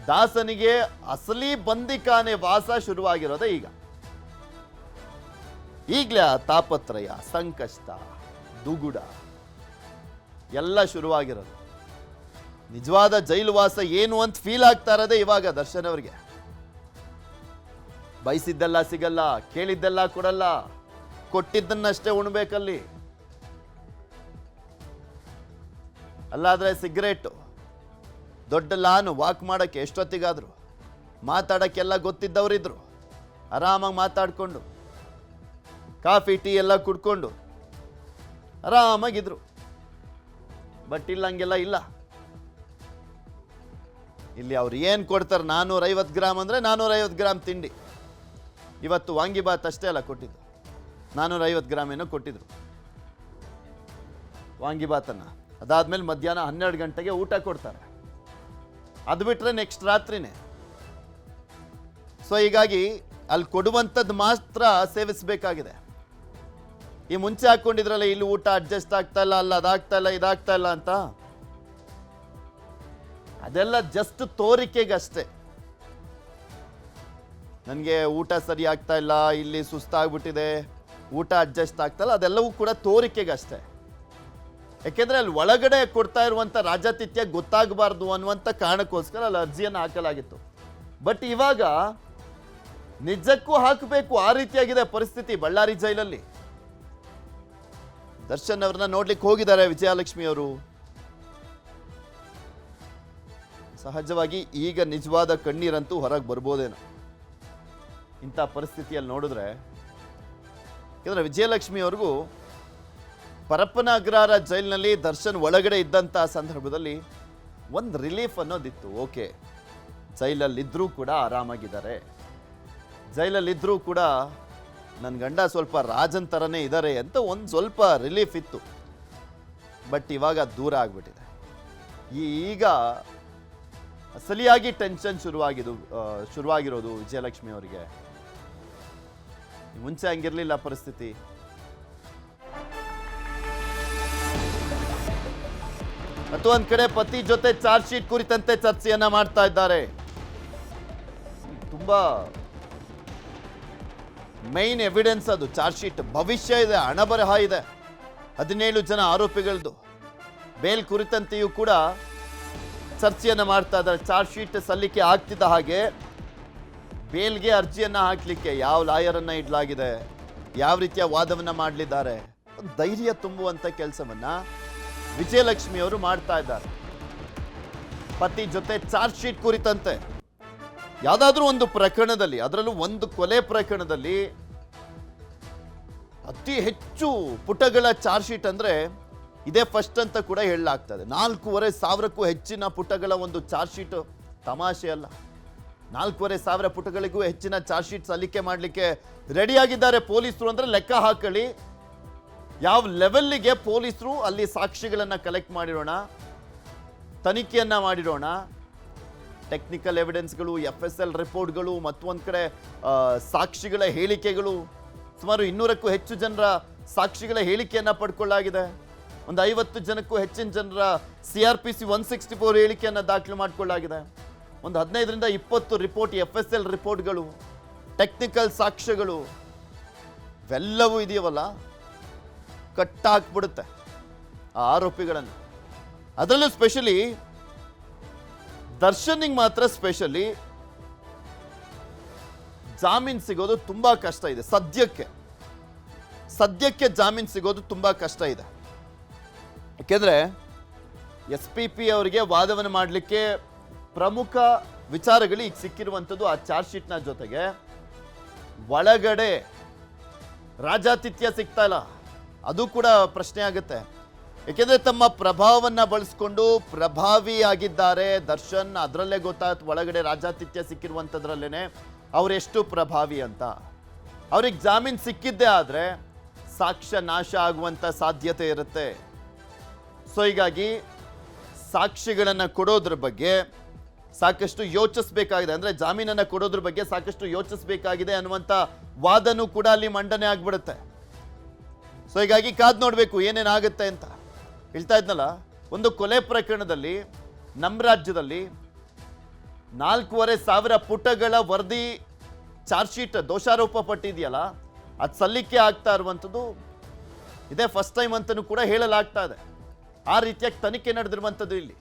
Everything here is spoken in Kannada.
ದಾಸನಿಗೆ ಅಸಲಿ ಬಂದಿಖಾನೆ ವಾಸ ಶುರುವಾಗಿರೋದೇ ಈಗಲೇ ಆ ತಾಪತ್ರಯ, ಸಂಕಷ್ಟ, ದುಗುಡ ಎಲ್ಲ ಶುರುವಾಗಿರೋದು. ನಿಜವಾದ ಜೈಲು ವಾಸ ಏನು ಅಂತ ಫೀಲ್ ಆಗ್ತಾ ಇರೋದೇ ಇವಾಗ ದರ್ಶನ್ ಅವರಿಗೆ. ಬಯಸಿದ್ದೆಲ್ಲ ಸಿಗಲ್ಲ, ಕೇಳಿದ್ದೆಲ್ಲ ಕೊಡಲ್ಲ, ಕೊಟ್ಟಿದ್ದನ್ನಷ್ಟೇ ಉಣ್ಬೇಕಲ್ಲಿ. ಅಲ್ಲಾದ್ರೆ ಸಿಗರೇಟು, ದೊಡ್ಡ ಲಾನು, ವಾಕ್ ಮಾಡೋಕ್ಕೆ ಎಷ್ಟೊತ್ತಿಗಾದ್ರು, ಮಾತಾಡೋಕ್ಕೆಲ್ಲ ಗೊತ್ತಿದ್ದವರಿದ್ರು, ಆರಾಮಾಗಿ ಮಾತಾಡಿಕೊಂಡು ಕಾಫಿ ಟೀ ಎಲ್ಲ ಕುಡ್ಕೊಂಡು ಆರಾಮಾಗಿದ್ರು. ಬಟ್ ಇಲ್ಲ, ಹಂಗೆಲ್ಲ ಇಲ್ಲ. ಇಲ್ಲಿ ಅವ್ರು ಏನು ಕೊಡ್ತಾರೆ, 450 ಗ್ರಾಮ್ ಅಂದರೆ 450 ಗ್ರಾಮ್ ತಿಂಡಿ. ಇವತ್ತು ವಾಂಗಿಬಾತ್ ಅಷ್ಟೇ ಅಲ್ಲ ಕೊಟ್ಟಿದ್ದು, 450 ಗ್ರಾಮ್ ಏನೋ ಕೊಟ್ಟಿದ್ರು ವಾಂಗಿಬಾತನ್ನು. ಅದಾದ್ಮೇಲೆ ಮಧ್ಯಾಹ್ನ 12 ಗಂಟೆಗೆ ಊಟ ಕೊಡ್ತಾರೆ. ಅದು ಬಿಟ್ಟರೆ ನೆಕ್ಸ್ಟ್ ರಾತ್ರಿನೇ. ಸೊ ಹೀಗಾಗಿ ಅಲ್ಲಿ ಕೊಡುವಂಥದ್ದು ಮಾತ್ರ ಸೇವಿಸಬೇಕಾಗಿದೆ. ಈ ಮುಂಚೆ ಹಾಕ್ಕೊಂಡಿದ್ರಲ್ಲ, ಇಲ್ಲಿ ಊಟ ಅಡ್ಜಸ್ಟ್ ಆಗ್ತಾ ಇಲ್ಲ, ಅಲ್ಲ ಅದಾಗ್ತಾ ಇಲ್ಲ, ಇದಾಗ್ತಾ ಇಲ್ಲ ಅಂತ, ಅದೆಲ್ಲ ಜಸ್ಟ್ ತೋರಿಕೆಗಷ್ಟೇ. ನನಗೆ ಊಟ ಸರಿ ಆಗ್ತಾ ಇಲ್ಲ, ಇಲ್ಲಿ ಸುಸ್ತಾಗ್ಬಿಟ್ಟಿದೆ, ಊಟ ಅಡ್ಜಸ್ಟ್ ಆಗ್ತಾ ಇಲ್ಲ, ಅದೆಲ್ಲವೂ ಕೂಡ ತೋರಿಕೆಗಷ್ಟೇ. ಯಾಕೆಂದ್ರೆ ಅಲ್ಲಿ ಒಳಗಡೆ ಕೊಡ್ತಾ ಇರುವಂಥ ರಾಜಾತಿಥ್ಯ ಗೊತ್ತಾಗಬಾರ್ದು ಅನ್ನುವಂಥ ಕಾರಣಕ್ಕೋಸ್ಕರ ಅಲ್ಲಿ ಅರ್ಜಿಯನ್ನು ಹಾಕಲಾಗಿತ್ತು. ಬಟ್ ಇವಾಗ ನಿಜಕ್ಕೂ ಹಾಕಬೇಕು, ಆ ರೀತಿಯಾಗಿದೆ ಪರಿಸ್ಥಿತಿ ಬಳ್ಳಾರಿ ಜೈಲಲ್ಲಿ. ದರ್ಶನ್ ಅವ್ರನ್ನ ನೋಡ್ಲಿಕ್ಕೆ ಹೋಗಿದ್ದಾರೆ ವಿಜಯಲಕ್ಷ್ಮಿ ಅವರು. ಸಹಜವಾಗಿ ಈಗ ನಿಜವಾದ ಕಣ್ಣೀರಂತೂ ಹೊರಗೆ ಬರ್ಬೋದೇನೋ ಇಂಥ ಪರಿಸ್ಥಿತಿಯಲ್ಲಿ ನೋಡಿದ್ರೆ. ಯಾಕಂದ್ರೆ ವಿಜಯಲಕ್ಷ್ಮಿ ಅವ್ರಿಗೂ ಪರಪ್ಪನ ಅಗ್ರಹಾರ ಜೈಲಿನಲ್ಲಿ ದರ್ಶನ್ ಒಳಗಡೆ ಇದ್ದಂಥ ಸಂದರ್ಭದಲ್ಲಿ ಒಂದು ರಿಲೀಫ್ ಅನ್ನೋದಿತ್ತು. ಓಕೆ, ಜೈಲಲ್ಲಿದ್ದರೂ ಕೂಡ ಆರಾಮಾಗಿದ್ದಾರೆ, ಜೈಲಲ್ಲಿದ್ದರೂ ಕೂಡ ನನ್ನ ಗಂಡ ಸ್ವಲ್ಪ ರಾಜನ್ ಥರನೇ ಇದ್ದಾರೆ ಅಂತ ಒಂದು ಸ್ವಲ್ಪ ರಿಲೀಫ್ ಇತ್ತು. ಬಟ್ ಇವಾಗ ದೂರ ಆಗಿಬಿಟ್ಟಿದೆ. ಈಗ ಅಸಲಿಯಾಗಿ ಟೆನ್ಷನ್ ಶುರುವಾಗಿರೋದು ವಿಜಯಲಕ್ಷ್ಮಿ ಅವರಿಗೆ. ಮುಂಚೆ ಹಂಗಿರಲಿಲ್ಲ ಪರಿಸ್ಥಿತಿ. ಮತ್ತು ಒಂದ್ ಕಡೆ ಪತಿ ಜೊತೆ ಚಾರ್ಜ್ ಶೀಟ್ ಕುರಿತಂತೆ ಚರ್ಚೆಯನ್ನ ಮಾಡ್ತಾ ಇದ್ದಾರೆ. ತುಂಬಾ ಮೈನ್ ಎವಿಡೆನ್ಸ್ ಅದು ಚಾರ್ಜ್ ಶೀಟ್. ಭವಿಷ್ಯ ಇದೆ, ಹಣಬರಹ ಇದೆ, 17 ಜನ ಆರೋಪಿಗಳದ್ದು ಬೇಲ್ ಕುರಿತಂತೆಯೂ ಕೂಡ ಚರ್ಚೆಯನ್ನ ಮಾಡ್ತಾ ಇದ್ದಾರೆ. ಚಾರ್ಜ್ ಶೀಟ್ ಸಲ್ಲಿಕೆ ಆಗ್ತಿದ್ದ ಹಾಗೆ ಬೇಲ್ಗೆ ಅರ್ಜಿಯನ್ನ ಹಾಕ್ಲಿಕ್ಕೆ ಯಾವ ಲಾಯರನ್ನ ಇಡ್ಲಾಗಿದೆ, ಯಾವ ರೀತಿಯ ವಾದವನ್ನ ಮಾಡಲಿದ್ದಾರೆ, ಒಂದು ಧೈರ್ಯ ತುಂಬುವಂತ ಕೆಲಸವನ್ನ ವಿಜಯಲಕ್ಷ್ಮಿ ಅವರು ಮಾಡ್ತಾ ಇದ್ದಾರೆ. ಪತಿ ಜೊತೆ ಚಾರ್ಜ್ ಶೀಟ್ ಕುರಿತಂತೆ ಯಾವುದಾದ್ರೂ ಒಂದು ಪ್ರಕರಣದಲ್ಲಿ, ಅದರಲ್ಲೂ ಒಂದು ಕೊಲೆ ಪ್ರಕರಣದಲ್ಲಿ ಅತಿ ಹೆಚ್ಚು ಪುಟಗಳ ಚಾರ್ಜ್ ಶೀಟ್ ಅಂದ್ರೆ ಇದೇ ಫಸ್ಟ್ ಅಂತ ಕೂಡ ಹೇಳಲಾಗ್ತದೆ. 4,500ಕ್ಕೂ ಹೆಚ್ಚಿನ ಪುಟಗಳ ಒಂದು ಚಾರ್ಜ್ ಶೀಟ್ ತಮಾಷೆ ಅಲ್ಲ. 4,500 ಪುಟಗಳಿಗೂ ಹೆಚ್ಚಿನ ಚಾರ್ಜ್ ಶೀಟ್ ಸಲ್ಲಿಕೆ ಮಾಡಲಿಕ್ಕೆ ರೆಡಿಯಾಗಿದ್ದಾರೆ ಪೊಲೀಸರು ಅಂದ್ರೆ ಲೆಕ್ಕ ಹಾಕೊಳ್ಳಿ. ಯಾವ ಲೆವೆಲ್ಗೆ ಪೊಲೀಸರು ಅಲ್ಲಿ ಸಾಕ್ಷಿಗಳನ್ನು ಕಲೆಕ್ಟ್ ಮಾಡಿರೋಣ, ತನಿಖೆಯನ್ನ ಮಾಡಿರೋಣ, ಟೆಕ್ನಿಕಲ್ ಎವಿಡೆನ್ಸ್ಗಳು, FSL ರಿಪೋರ್ಟ್ಗಳು, ಮತ್ತೊಂದು ಕಡೆ ಸಾಕ್ಷಿಗಳ ಹೇಳಿಕೆಗಳು, ಸುಮಾರು 200ಕ್ಕೂ ಹೆಚ್ಚು ಜನರ ಸಾಕ್ಷಿಗಳ ಹೇಳಿಕೆಯನ್ನ ಪಡ್ಕೊಳ್ಳಲಾಗಿದೆ. ಒಂದು 50 ಜನಕ್ಕೂ ಹೆಚ್ಚಿನ ಜನರ CRPC 164 ಹೇಳಿಕೆಯನ್ನ ದಾಖಲು ಮಾಡಿಕೊಳ್ಳಲಾಗಿದೆ. ಒಂದು 15ರಿಂದ 20 ರಿಪೋರ್ಟ್, FSL ರಿಪೋರ್ಟ್ಗಳು, ಟೆಕ್ನಿಕಲ್ ಸಾಕ್ಷ್ಯಗಳು ಇವೆಲ್ಲವೂ ಇದೆಯವಲ್ಲ, ಕಟ್ಟಾಕ್ಬಿಡುತ್ತೆ ಆ ಆರೋಪಿಗಳನ್ನು. ಅದರಲ್ಲೂ ಸ್ಪೆಷಲಿ ದರ್ಶನ್ಗೆ ಮಾತ್ರ ಸ್ಪೆಷಲಿ ಜಾಮೀನು ಸಿಗೋದು ತುಂಬಾ ಕಷ್ಟ ಇದೆ. ಸದ್ಯಕ್ಕೆ ಜಾಮೀನು ಸಿಗೋದು ತುಂಬಾ ಕಷ್ಟ ಇದೆ. ಯಾಕೆಂದ್ರೆ SPP ಅವರಿಗೆ ವಾದವನ್ನು ಮಾಡಲಿಕ್ಕೆ ಪ್ರಮುಖ ವಿಚಾರಗಳು ಈಗ ಸಿಕ್ಕಿರುವಂಥದ್ದು ಆ ಚಾರ್ಜ್ ಶೀಟ್ನ ಜೊತೆಗೆ ಒಳಗಡೆ ರಾಜಾತಿಥ್ಯ ಸಿಗ್ತಾ ಇಲ್ಲ, ಅದು ಕೂಡ ಪ್ರಶ್ನೆ ಆಗುತ್ತೆ. ಯಾಕೆಂದ್ರೆ ತಮ್ಮ ಪ್ರಭಾವವನ್ನು ಬಳಸ್ಕೊಂಡು ಪ್ರಭಾವಿಯಾಗಿದ್ದಾರೆ ದರ್ಶನ್. ಅದರಲ್ಲೇ ಗೊತ್ತಾಯ್ತು ಒಳಗಡೆ ರಾಜಾತಿಥ್ಯ ಸಿಕ್ಕಿರುವಂಥದ್ರಲ್ಲೇನೆ ಅವರೆಷ್ಟು ಪ್ರಭಾವಿ ಅಂತ. ಅವ್ರಿಗೆ ಜಾಮೀನು ಸಿಕ್ಕಿದ್ದೇ ಆದರೆ ಸಾಕ್ಷ್ಯ ನಾಶ ಆಗುವಂಥ ಸಾಧ್ಯತೆ ಇರುತ್ತೆ. ಸೊ ಹೀಗಾಗಿ ಸಾಕ್ಷಿಗಳನ್ನು ಕೊಡೋದ್ರ ಬಗ್ಗೆ ಸಾಕಷ್ಟು ಯೋಚಿಸಬೇಕಾಗಿದೆ, ಅಂದರೆ ಜಾಮೀನನ್ನು ಕೊಡೋದ್ರ ಬಗ್ಗೆ ಸಾಕಷ್ಟು ಯೋಚಿಸಬೇಕಾಗಿದೆ ಅನ್ನುವಂಥ ವಾದನೂ ಕೂಡ ಅಲ್ಲಿ ಮಂಡನೆ ಆಗ್ಬಿಡುತ್ತೆ. ಸೊ ಹೀಗಾಗಿ ಕಾದ್ ನೋಡಬೇಕು ಏನೇನಾಗುತ್ತೆ ಅಂತ ಹೇಳ್ತಾ ಇದ್ನಲ್ಲ. ಒಂದು ಕೊಲೆ ಪ್ರಕರಣದಲ್ಲಿ ನಮ್ಮ ರಾಜ್ಯದಲ್ಲಿ 4,500 ಪುಟಗಳ ವರದಿ ಚಾರ್ಜ್ ಶೀಟ್ ದೋಷಾರೋಪ ಪಟ್ಟಿದೆಯಲ್ಲ, ಅದು ಸಲ್ಲಿಕೆ ಆಗ್ತಾ ಇರುವಂಥದ್ದು ಇದೇ ಫಸ್ಟ್ ಟೈಮ್ ಅಂತಲೂ ಕೂಡ ಹೇಳಲಾಗ್ತಾ ಇದೆ. ಆ ರೀತಿಯಾಗಿ ತನಿಖೆ ನಡೆದಿರುವಂಥದ್ದು ಇಲ್ಲಿ.